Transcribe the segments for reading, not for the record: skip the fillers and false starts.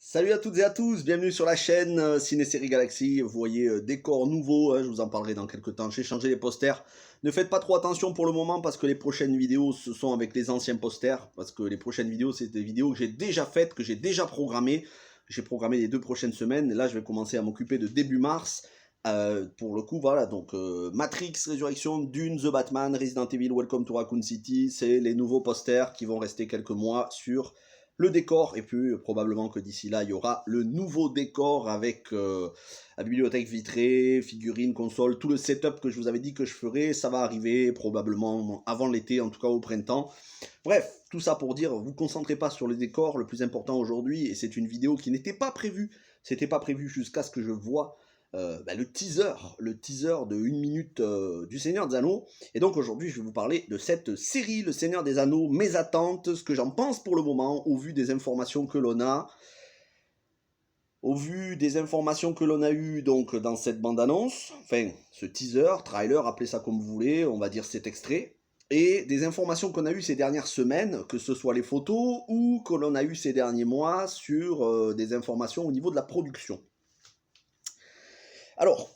Salut à toutes et à tous, bienvenue sur la chaîne Ciné-Série Galaxy. Vous voyez, décor nouveau, je vous en parlerai dans quelques temps. J'ai changé les posters. Ne faites pas trop attention pour le moment parce que les prochaines vidéos ce sont avec les anciens posters. Parce que les prochaines vidéos, c'est des vidéos que j'ai déjà faites, que j'ai déjà programmées. J'ai programmé les 2 prochaines semaines. Là, je vais commencer à m'occuper de début mars. Pour le coup, voilà, donc Matrix, Résurrection, Dune, The Batman, Resident Evil, Welcome to Raccoon City, c'est les nouveaux posters qui vont rester quelques mois sur le décor, et puis probablement que d'ici là, il y aura le nouveau décor avec la bibliothèque vitrée, figurines, consoles, tout le setup que je vous avais dit que je ferais, ça va arriver probablement avant l'été, en tout cas au printemps. Bref, tout ça pour dire, vous concentrez pas sur le décor, le plus important aujourd'hui, et c'est une vidéo qui n'était pas prévue, c'était pas prévu jusqu'à ce que je vois le teaser de 1 minute du Seigneur des Anneaux. Et donc aujourd'hui, je vais vous parler de cette série, Le Seigneur des Anneaux, mes attentes, ce que j'en pense pour le moment, au vu des informations que l'on a. Au vu des informations que l'on a eues donc dans cette bande-annonce, enfin ce teaser, trailer, appelez ça comme vous voulez, on va dire cet extrait, et des informations qu'on a eues ces dernières semaines, que ce soit les photos ou que l'on a eues ces derniers mois sur des informations au niveau de la production. Alors,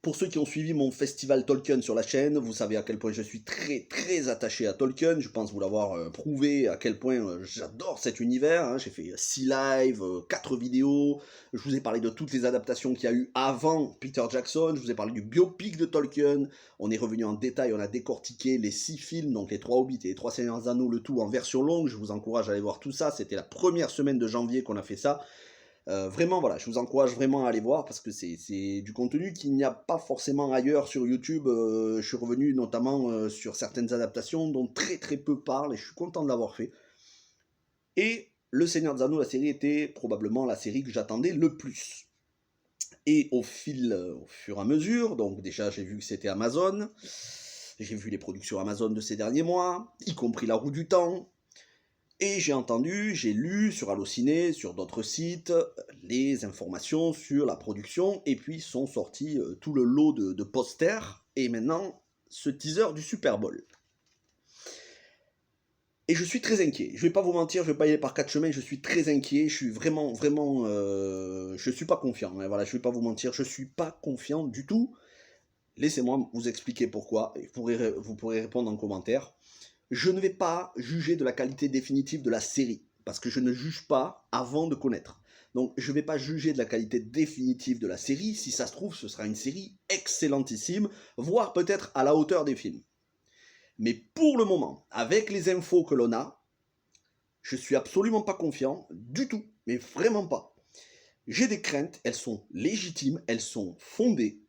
pour ceux qui ont suivi mon festival Tolkien sur la chaîne, vous savez à quel point je suis très attaché à Tolkien. Je pense vous l'avoir prouvé à quel point j'adore cet univers. Hein. J'ai fait 6 lives, 4 vidéos. Je vous ai parlé de toutes les adaptations qu'il y a eu avant Peter Jackson. Je vous ai parlé du biopic de Tolkien. On est revenu en détail, on a décortiqué les 6 films, donc les 3 Hobbits et les 3 Seigneurs des Anneaux, le tout en version longue. Je vous encourage à aller voir tout ça. C'était la première semaine de janvier qu'on a fait ça. Vraiment, voilà, je vous encourage vraiment à aller voir parce que c'est du contenu qu'il n'y a pas forcément ailleurs sur YouTube. Je suis revenu notamment sur certaines adaptations dont très peu parlent et je suis content de l'avoir fait. Et Le Seigneur des Anneaux, la série était probablement la série que j'attendais le plus. Et au fur et à mesure, donc déjà j'ai vu que c'était Amazon, j'ai vu les productions Amazon de ces derniers mois, y compris La Roue du Temps, et j'ai entendu, j'ai lu sur Allociné, sur d'autres sites, les informations sur la production, et puis sont sortis tout le lot de posters, et maintenant, ce teaser du Super Bowl. Et je suis très inquiet, je vais pas vous mentir, je vais pas y aller par 4 chemins, je suis très inquiet, je suis vraiment, je suis pas confiant, hein, voilà, je vais pas vous mentir, je suis pas confiant du tout. Laissez-moi vous expliquer pourquoi, et vous pourrez répondre en commentaire. Je ne vais pas juger de la qualité définitive de la série, parce que je ne juge pas avant de connaître. Donc je ne vais pas juger de la qualité définitive de la série, si ça se trouve ce sera une série excellentissime, voire peut-être à la hauteur des films. Mais pour le moment, avec les infos que l'on a, je suis absolument pas confiant, du tout, mais vraiment pas. J'ai des craintes, elles sont légitimes, elles sont fondées,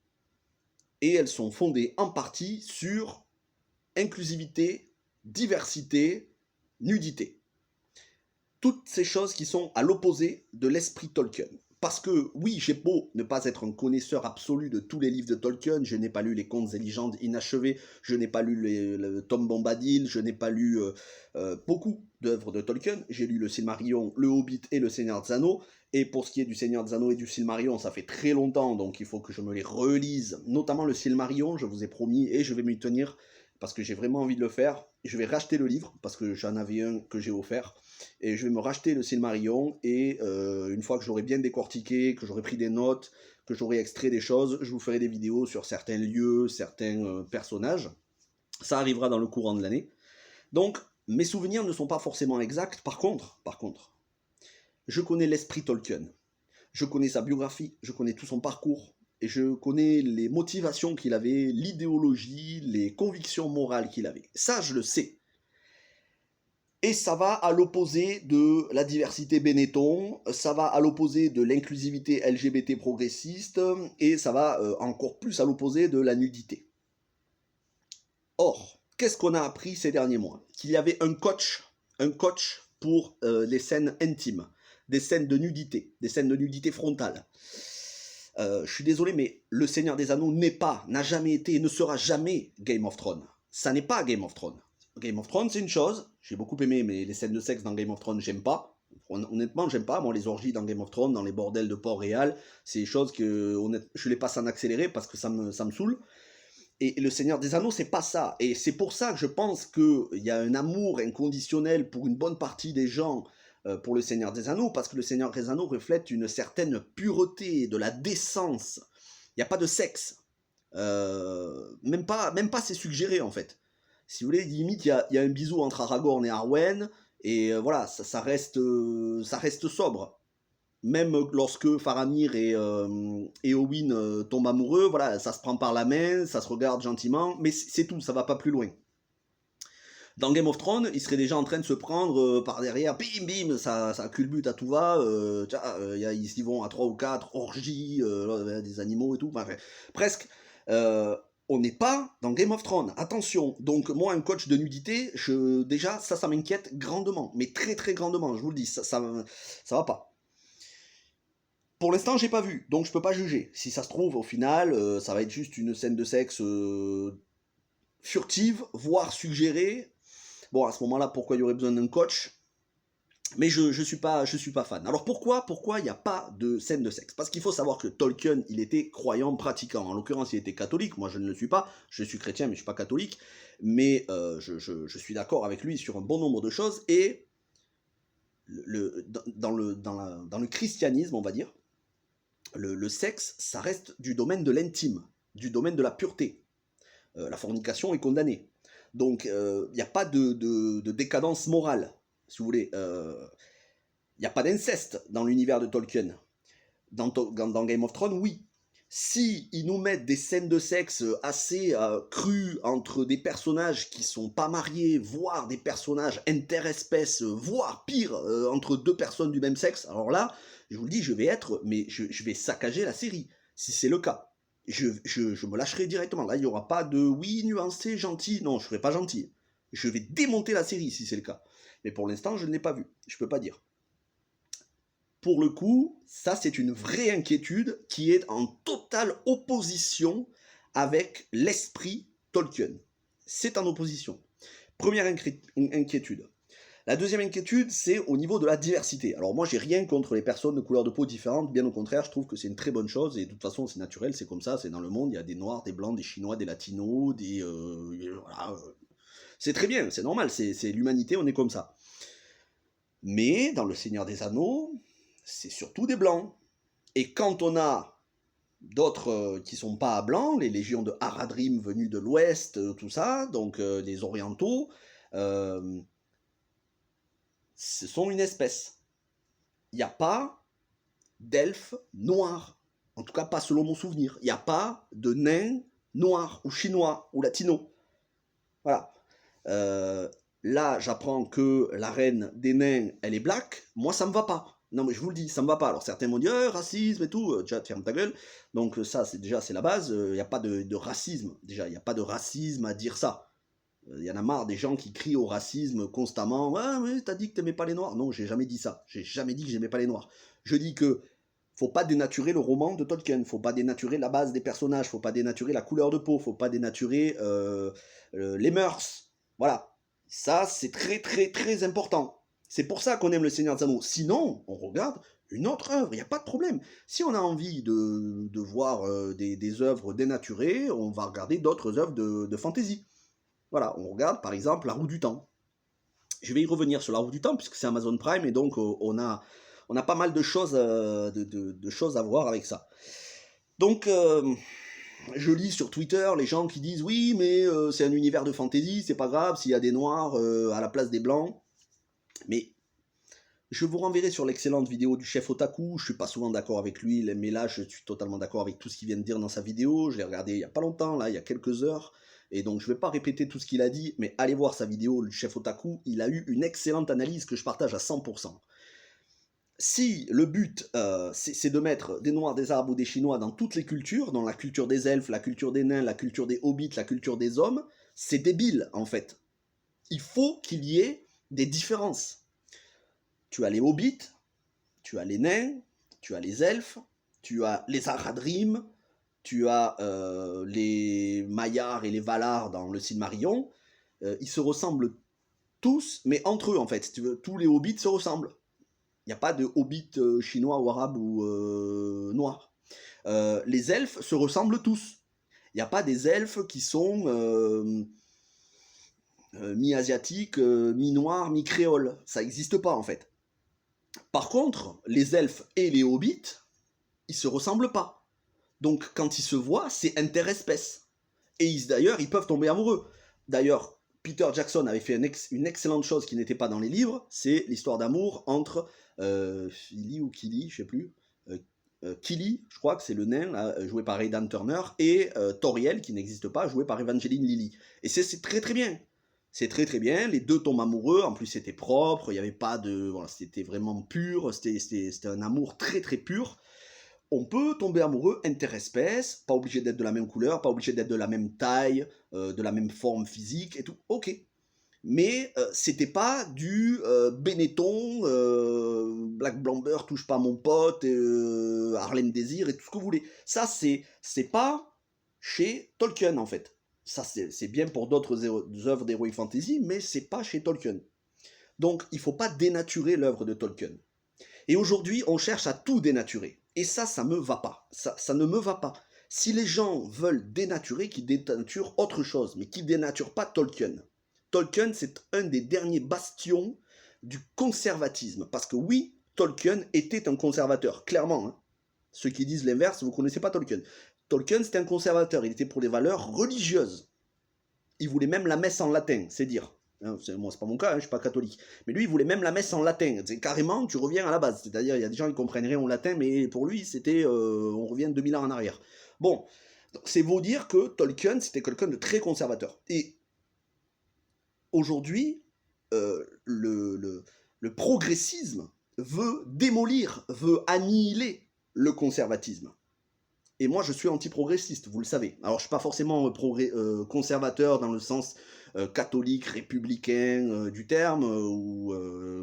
et elles sont fondées en partie sur inclusivité, diversité, nudité. Toutes ces choses qui sont à l'opposé de l'esprit Tolkien. Parce que oui, j'ai beau ne pas être un connaisseur absolu de tous les livres de Tolkien, je n'ai pas lu les Contes et légendes inachevés, je n'ai pas lu le Tom Bombadil, je n'ai pas lu beaucoup d'œuvres de Tolkien, j'ai lu le Silmarillion, le Hobbit et le Seigneur des Anneaux, et pour ce qui est du Seigneur des Anneaux et du Silmarillion, ça fait très longtemps, donc il faut que je me les relise, notamment le Silmarillion, je vous ai promis, et je vais m'y tenir, parce que j'ai vraiment envie de le faire. Je vais racheter le livre, parce que j'en avais un que j'ai offert, et je vais me racheter le Silmarillion, et une fois que j'aurai bien décortiqué, que j'aurai pris des notes, que j'aurai extrait des choses, je vous ferai des vidéos sur certains lieux, certains personnages. Ça arrivera dans le courant de l'année. Donc, mes souvenirs ne sont pas forcément exacts. Par contre, je connais l'esprit Tolkien. Je connais sa biographie, je connais tout son parcours, et je connais les motivations qu'il avait, l'idéologie, les convictions morales qu'il avait. Ça, je le sais. Et ça va à l'opposé de la diversité Benetton, ça va à l'opposé de l'inclusivité LGBT progressiste, et ça va encore plus à l'opposé de la nudité. Or, qu'est-ce qu'on a appris ces derniers mois? Qu'il y avait un coach pour les scènes intimes, des scènes de nudité frontale. Je suis désolé, mais Le Seigneur des Anneaux n'a jamais été et ne sera jamais Game of Thrones. Ça n'est pas Game of Thrones. Game of Thrones, c'est une chose. J'ai beaucoup aimé, mais les scènes de sexe dans Game of Thrones, j'aime pas. Honnêtement, j'aime pas. Moi, les orgies dans Game of Thrones, dans les bordels de Port-Réal, c'est des choses que je les passe en accéléré parce que ça me saoule. Et Le Seigneur des Anneaux, c'est pas ça. Et c'est pour ça que je pense qu'il y a un amour inconditionnel pour une bonne partie des gens pour le Seigneur des Anneaux, parce que le Seigneur des Anneaux reflète une certaine pureté, de la décence. Il n'y a pas de sexe. Même pas c'est suggéré en fait. Si vous voulez, limite, il y a un bisou entre Aragorn et Arwen, et voilà, ça reste sobre. Même lorsque Faramir et Éowyn tombent amoureux, voilà, ça se prend par la main, ça se regarde gentiment, mais c'est tout, ça va pas plus loin. Dans Game of Thrones, il serait déjà en train de se prendre par derrière, bim bim, ça culbute à tout va, ils y vont à 3 ou 4, orgies, des animaux et tout, enfin, presque. On n'est pas dans Game of Thrones, attention. Donc moi, un coach de nudité, déjà, ça m'inquiète grandement, mais très très grandement, je vous le dis, ça va pas. Pour l'instant, j'ai pas vu, donc je peux pas juger. Si ça se trouve, au final, ça va être juste une scène de sexe furtive, voire suggérée. Bon, à ce moment-là, pourquoi il y aurait besoin d'un coach? Mais je suis pas fan. Alors pourquoi il n'y a pas de scène de sexe? Parce qu'il faut savoir que Tolkien, il était croyant, pratiquant. En l'occurrence, il était catholique. Moi, je ne le suis pas. Je suis chrétien, mais je suis pas catholique. Mais je suis d'accord avec lui sur un bon nombre de choses. Et dans le christianisme, on va dire, le sexe, ça reste du domaine de l'intime, du domaine de la pureté. La fornication est condamnée. Donc, il n'y a pas de décadence morale, si vous voulez. Il n'y a pas d'inceste dans l'univers de Tolkien. Dans Game of Thrones, oui. Si ils nous mettent des scènes de sexe assez crues entre des personnages qui sont pas mariés, voire des personnages interespèces, voire pire, entre deux personnes du même sexe, alors là, je vous le dis, je vais saccager la série, si c'est le cas. Je me lâcherai directement. Là, il n'y aura pas de oui, nuancé, gentil. Non, je ne ferai pas gentil. Je vais démonter la série si c'est le cas. Mais pour l'instant, je ne l'ai pas vu. Je ne peux pas dire. Pour le coup, ça c'est une vraie inquiétude qui est en totale opposition avec l'esprit Tolkien. C'est en opposition. Première inquiétude. La deuxième inquiétude, c'est au niveau de la diversité. Alors moi, j'ai rien contre les personnes de couleurs de peau différentes, bien au contraire, je trouve que c'est une très bonne chose, et de toute façon, c'est naturel, c'est comme ça, c'est dans le monde, il y a des noirs, des blancs, des chinois, des latinos, voilà, c'est très bien, c'est normal, c'est l'humanité, on est comme ça. Mais dans le Seigneur des Anneaux, c'est surtout des blancs. Et quand on a d'autres qui sont pas blancs, les légions de Haradrim venues de l'Ouest, tout ça, donc des orientaux, ce sont une espèce. Il n'y a pas d'elfes noirs. En tout cas, pas selon mon souvenir. Il n'y a pas de nains noirs, ou chinois, ou latinos. Voilà. Là, j'apprends que la reine des nains, elle est black. Moi, ça me va pas. Non, mais je vous le dis, ça me va pas. Alors, certains m'ont dit, racisme et tout. Déjà, ferme ta gueule. Donc, ça, c'est la base. Il n'y a pas de racisme. Déjà, il n'y a pas de racisme à dire ça. Il y en a marre des gens qui crient au racisme constamment. Ah, mais t'as dit que t'aimais pas les noirs. Non, j'ai jamais dit ça. J'ai jamais dit que j'aimais pas les noirs. Je dis que faut pas dénaturer le roman de Tolkien. Faut pas dénaturer la base des personnages. Faut pas dénaturer la couleur de peau. Faut pas dénaturer les mœurs. Voilà. Ça, c'est très, très, très important. C'est pour ça qu'on aime le Seigneur des Anneaux. Sinon, on regarde une autre œuvre. Il n'y a pas de problème. Si on a envie de voir des œuvres dénaturées, on va regarder d'autres œuvres de fantasy. Voilà, on regarde par exemple La Roue du Temps. Je vais y revenir sur La Roue du Temps puisque c'est Amazon Prime et donc on a pas mal de choses, de choses à voir avec ça. Donc je lis sur Twitter les gens qui disent oui mais c'est un univers de fantasy, c'est pas grave s'il y a des noirs à la place des blancs. Mais je vous renverrai sur l'excellente vidéo du chef Otaku, je suis pas souvent d'accord avec lui, mais là je suis totalement d'accord avec tout ce qu'il vient de dire dans sa vidéo, je l'ai regardé il y a pas longtemps, là il y a quelques heures. Et donc je ne vais pas répéter tout ce qu'il a dit, mais allez voir sa vidéo, le chef Otaku, il a eu une excellente analyse que je partage à 100%. Si le but, c'est de mettre des Noirs, des Arabes ou des Chinois dans toutes les cultures, dans la culture des elfes, la culture des nains, la culture des hobbits, la culture des hommes, c'est débile en fait. Il faut qu'il y ait des différences. Tu as les hobbits, tu as les nains, tu as les elfes, tu as les Haradrim, tu as les Maillards et les Valars dans le Silmarillion, ils se ressemblent tous, mais entre eux en fait. Si tu veux, tous les hobbits se ressemblent. Il n'y a pas de hobbits chinois ou arabes ou noirs. Les elfes se ressemblent tous. Il n'y a pas des elfes qui sont mi-asiatiques, mi-noirs, mi-créoles. Ça n'existe pas en fait. Par contre, les elfes et les hobbits, ils se ressemblent pas. Donc quand ils se voient, c'est interespèce. Et d'ailleurs, ils peuvent tomber amoureux. D'ailleurs, Peter Jackson avait fait une excellente chose qui n'était pas dans les livres, c'est l'histoire d'amour entre Philly ou Killy, je sais plus, Killy, je crois que c'est le nain, là, joué par Aidan Turner, et Toriel, qui n'existe pas, joué par Evangeline Lilly. Et c'est très très bien. C'est très très bien, les deux tombent amoureux, en plus c'était propre, il n'y avait pas de... Voilà, c'était vraiment pur, c'était un amour très très pur. On peut tomber amoureux interespèces, pas obligé d'être de la même couleur, pas obligé d'être de la même taille, de la même forme physique et tout, ok. Mais c'était pas du Benetton, Black Blamber, touche pas à mon pote, Harlem Désir et tout ce que vous voulez. Ça, c'est pas chez Tolkien en fait. Ça, c'est bien pour d'autres œuvres d'Heroic Fantasy, mais c'est pas chez Tolkien. Donc, il faut pas dénaturer l'œuvre de Tolkien. Et aujourd'hui, on cherche à tout dénaturer. Et ça me va pas. Ça ne me va pas. Si les gens veulent dénaturer, qu'ils dénaturent autre chose, mais qu'ils dénaturent pas Tolkien. Tolkien, c'est un des derniers bastions du conservatisme. Parce que oui, Tolkien était un conservateur, clairement. Hein. Ceux qui disent l'inverse, vous ne connaissez pas Tolkien. Tolkien, c'était un conservateur. Il était pour les valeurs religieuses. Il voulait même la messe en latin, c'est dire. Moi, c'est pas mon cas, hein, je suis pas catholique. Mais lui, il voulait même la messe en latin. C'est carrément, tu reviens à la base. C'est-à-dire, il y a des gens qui comprennent rien au latin, mais pour lui, c'était, on revient 2000 ans en arrière. Bon, c'est vous dire que Tolkien, c'était quelqu'un de très conservateur. Et aujourd'hui, le progressisme veut démolir, veut annihiler le conservatisme. Et moi, je suis anti-progressiste, vous le savez. Alors, je ne suis pas forcément conservateur dans le sens catholique, républicain du terme, ou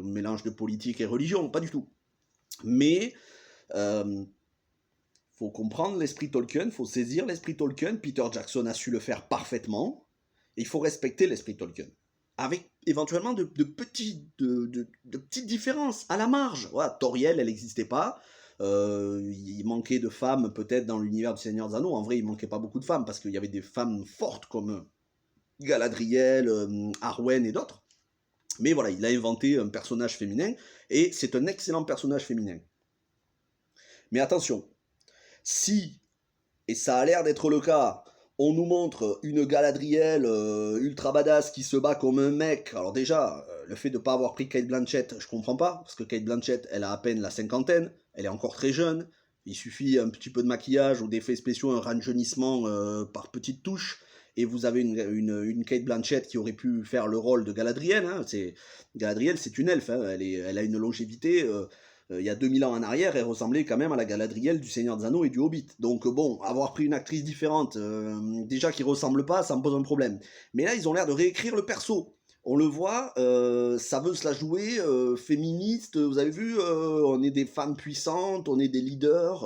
mélange de politique et religion, pas du tout. Mais faut comprendre l'esprit Tolkien, il faut saisir l'esprit Tolkien. Peter Jackson a su le faire parfaitement. Et il faut respecter l'esprit Tolkien. Avec éventuellement de petites différences à la marge. Voilà, Toriel, elle n'existait pas. Il manquait de femmes peut-être dans l'univers du Seigneur des Anneaux. En vrai, il manquait pas beaucoup de femmes parce qu'il y avait des femmes fortes comme Galadriel, Arwen et d'autres. Mais voilà, il a inventé un personnage féminin et c'est un excellent personnage féminin. Mais attention, si, et ça a l'air d'être le cas, on nous montre une Galadriel ultra badass qui se bat comme un mec. Alors déjà, le fait de ne pas avoir pris Cate Blanchett, je comprends pas, parce que Cate Blanchett, elle a à peine la cinquantaine, elle est encore très jeune, il suffit un petit peu de maquillage ou d'effets spéciaux, un rajeunissement par petites touches, et vous avez une Cate Blanchett qui aurait pu faire le rôle de Galadriel. Hein. Galadriel, c'est une elfe, hein. Elle a une longévité... il y a 2000 ans en arrière, elle ressemblait quand même à la Galadriel du Seigneur des Anneaux et du Hobbit. Donc bon, avoir pris une actrice différente, déjà qui ressemble pas, ça me pose un problème. Mais là, ils ont l'air de réécrire le perso. On le voit, ça veut se la jouer féministe. Vous avez vu, on est des femmes puissantes, on est des leaders.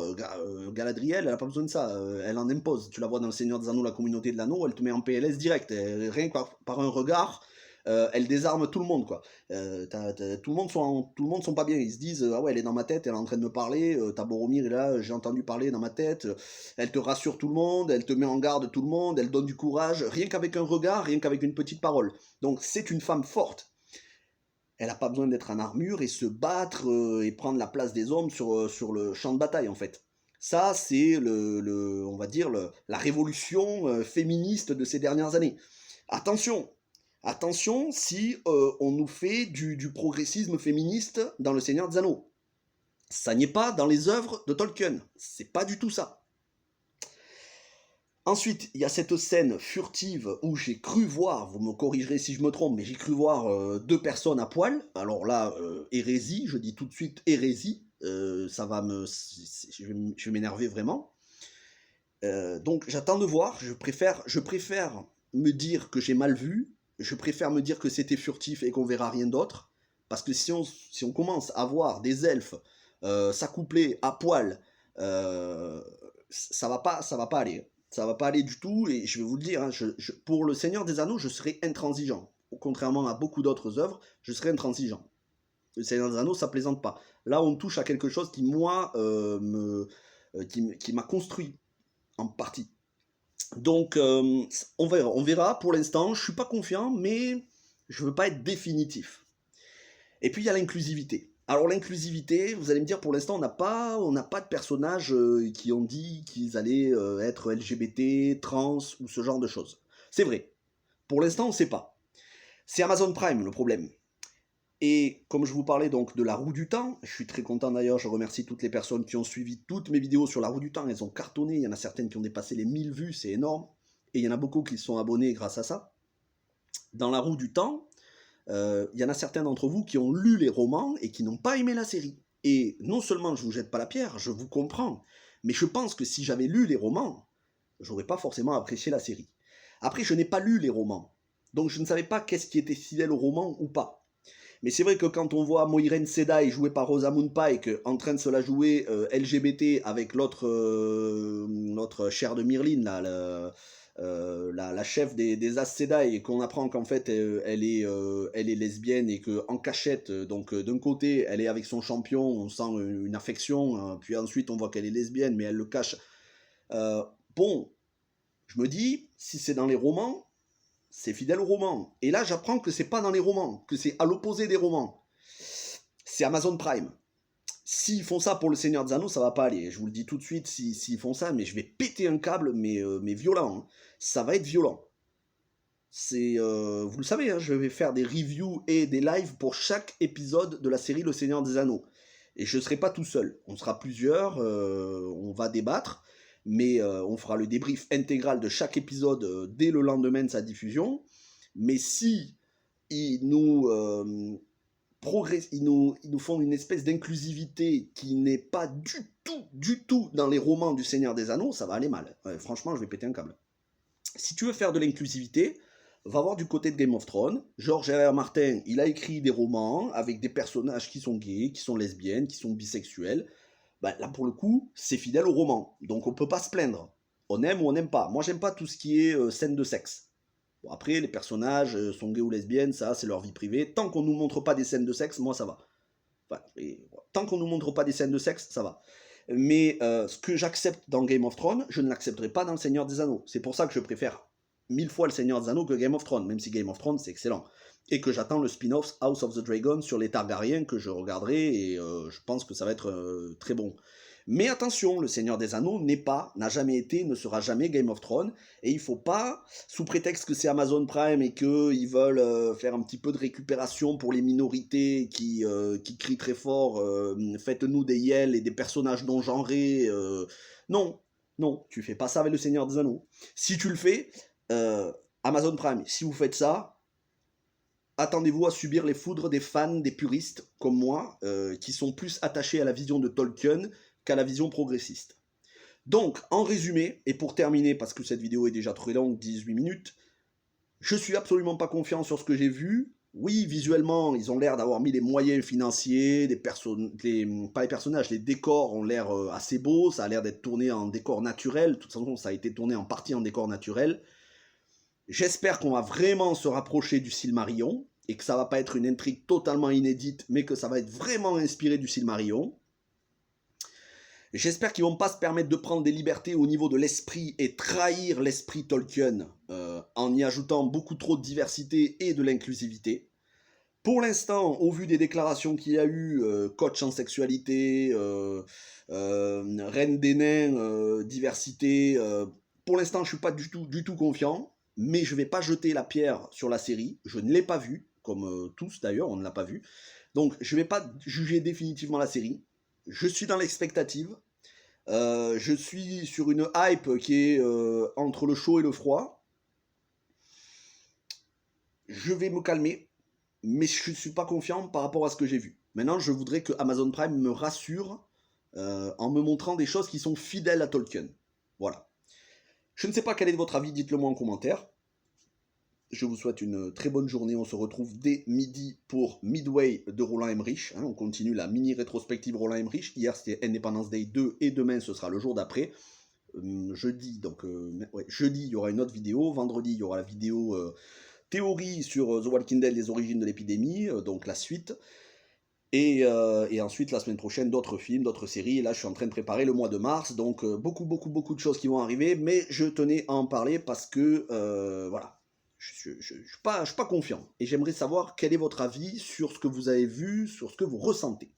Galadriel, elle a pas besoin de ça. Elle en impose. Tu la vois dans le Seigneur des Anneaux, la communauté de l'anneau, elle te met en PLS direct. Rien que par un regard. Elle désarme tout le monde, quoi. Tout le monde sont pas bien. Ils se disent ah ouais, elle est dans ma tête, elle est en train de me parler. T'as Boromir est là, j'ai entendu parler dans ma tête. Elle te rassure tout le monde, elle te met en garde tout le monde, elle donne du courage, rien qu'avec un regard, rien qu'avec une petite parole. Donc c'est une femme forte. Elle n'a pas besoin d'être en armure et se battre et prendre la place des hommes sur le champ de bataille, en fait. Ça, c'est on va dire la révolution féministe de ces dernières années. Attention si on nous fait du progressisme féministe dans Le Seigneur des Anneaux. Ça n'est pas dans les œuvres de Tolkien. C'est pas du tout ça. Ensuite, il y a cette scène furtive où j'ai cru voir, vous me corrigerez si je me trompe, mais j'ai cru voir deux personnes à poil. Alors là, hérésie, je dis tout de suite hérésie. Ça va je vais m'énerver vraiment. Donc j'attends de voir. Je préfère me dire que j'ai mal vu. Je préfère me dire que c'était furtif et qu'on verra rien d'autre. Parce que si on commence à voir des elfes s'accoupler à poil, ça va pas aller. Ça va pas aller du tout. Et je vais vous le dire, hein, pour le Seigneur des Anneaux, je serai intransigeant. Contrairement à beaucoup d'autres œuvres, je serai intransigeant. Le Seigneur des Anneaux, ça plaisante pas. Là, on touche à quelque chose qui, moi, qui m'a construit en partie. Donc, on verra. Pour l'instant, je suis pas confiant, mais je veux pas être définitif. Et puis, il y a l'inclusivité. Alors l'inclusivité, vous allez me dire, pour l'instant, on n'a pas de personnages qui ont dit qu'ils allaient être LGBT, trans ou ce genre de choses. C'est vrai. Pour l'instant, on ne sait pas. C'est Amazon Prime le problème. Et comme je vous parlais donc de la roue du temps, je suis très content d'ailleurs, je remercie toutes les personnes qui ont suivi toutes mes vidéos sur la roue du temps, elles ont cartonné, il y en a certaines qui ont dépassé les 1000 vues, c'est énorme, et il y en a beaucoup qui se sont abonnés grâce à ça. Dans la roue du temps, il y en a certains d'entre vous qui ont lu les romans et qui n'ont pas aimé la série. Et non seulement je vous jette pas la pierre, je vous comprends, mais je pense que si j'avais lu les romans, j'aurais pas forcément apprécié la série. Après, je n'ai pas lu les romans, donc je ne savais pas qu'est-ce qui était fidèle au roman ou pas. Mais c'est vrai que quand on voit Moiren Sedai jouée par Rosamund Pike en train de se la jouer LGBT avec l'autre chair de Myrline, là, la chef des Aes Sedai, et qu'on apprend qu'en fait elle est lesbienne et qu'en cachette, donc d'un côté elle est avec son champion, on sent une affection, puis ensuite on voit qu'elle est lesbienne mais elle le cache. Bon, je me dis, si c'est dans les romans, c'est fidèle au roman. Et là, j'apprends que c'est pas dans les romans, que c'est à l'opposé des romans. C'est Amazon Prime. S'ils font ça pour le Seigneur des Anneaux, ça va pas aller. Je vous le dis tout de suite, s'ils font ça, mais je vais péter un câble, mais violent. Hein. Ça va être violent. Vous le savez, hein, je vais faire des reviews et des lives pour chaque épisode de la série Le Seigneur des Anneaux. Et je ne serai pas tout seul. On sera plusieurs, on va débattre. Mais on fera le débrief intégral de chaque épisode dès le lendemain de sa diffusion. Mais si ils nous font une espèce d'inclusivité qui n'est pas du tout dans les romans du Seigneur des Anneaux, ça va aller mal. Franchement, je vais péter un câble. Si tu veux faire de l'inclusivité, va voir du côté de Game of Thrones. George R.R. Martin, il a écrit des romans avec des personnages qui sont gays, qui sont lesbiennes, qui sont bisexuels. Bah, là pour le coup, c'est fidèle au roman. Donc on peut pas se plaindre. On aime ou on n'aime pas. Moi j'aime pas tout ce qui est scène de sexe. Bon, après, les personnages sont gays ou lesbiennes, ça c'est leur vie privée. Tant qu'on nous montre pas des scènes de sexe, moi ça va. Enfin, tant qu'on nous montre pas des scènes de sexe, ça va. Mais ce que j'accepte dans Game of Thrones, je ne l'accepterai pas dans Le Seigneur des Anneaux. C'est pour ça que je préfère 1000 fois Le Seigneur des Anneaux que Game of Thrones, même si Game of Thrones c'est excellent. Et que j'attends le spin-off House of the Dragon sur les Targaryens que je regarderai et je pense que ça va être très bon. Mais attention, le Seigneur des Anneaux n'a jamais été, ne sera jamais Game of Thrones, et il faut pas, sous prétexte que c'est Amazon Prime et qu'ils veulent faire un petit peu de récupération pour les minorités qui crient très fort, faites-nous des yels et des personnages non genrés, non, tu fais pas ça avec le Seigneur des Anneaux. Si tu le fais, Amazon Prime, si vous faites ça, attendez-vous à subir les foudres des fans, des puristes comme moi, qui sont plus attachés à la vision de Tolkien qu'à la vision progressiste. Donc, en résumé, et pour terminer, parce que cette vidéo est déjà très longue, 18 minutes, je suis absolument pas confiant sur ce que j'ai vu. Oui, visuellement, ils ont l'air d'avoir mis les moyens financiers, pas les personnages, les décors ont l'air assez beaux, ça a l'air d'être tourné en décor naturel, de toute façon, ça a été tourné en partie en décor naturel. J'espère qu'on va vraiment se rapprocher du Silmarillion, et que ça va pas être une intrigue totalement inédite, mais que ça va être vraiment inspiré du Silmarillion. J'espère qu'ils vont pas se permettre de prendre des libertés au niveau de l'esprit et trahir l'esprit Tolkien en y ajoutant beaucoup trop de diversité et de l'inclusivité. Pour l'instant, au vu des déclarations qu'il y a eu, coach en sexualité, reine des nains, diversité, pour l'instant je suis pas du tout confiant, mais je vais pas jeter la pierre sur la série, je ne l'ai pas vue, comme tous d'ailleurs, on ne l'a pas vue, donc je vais pas juger définitivement la série. Je suis dans l'expectative. Je suis sur une hype qui est entre le chaud et le froid. Je vais me calmer, mais je ne suis pas confiant par rapport à ce que j'ai vu. Maintenant, je voudrais que Amazon Prime me rassure en me montrant des choses qui sont fidèles à Tolkien. Voilà. Je ne sais pas quel est votre avis, dites-le moi en commentaire. Je vous souhaite une très bonne journée. On se retrouve dès midi pour Midway de Roland Emmerich. On continue la mini rétrospective Roland Emmerich. Hier, c'était Independence Day 2 et demain, ce sera le jour d'après. Jeudi, jeudi, il y aura une autre vidéo. Vendredi, il y aura la vidéo théorie sur The Walking Dead, les origines de l'épidémie, donc la suite. Et ensuite, la semaine prochaine, d'autres films, d'autres séries. Et là, je suis en train de préparer le mois de mars. Donc, beaucoup de choses qui vont arriver. Mais je tenais à en parler parce que, voilà. Je ne suis pas confiant. Et j'aimerais savoir quel est votre avis sur ce que vous avez vu, sur ce que vous ressentez.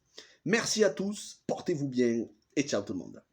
Merci à tous, portez-vous bien et ciao tout le monde.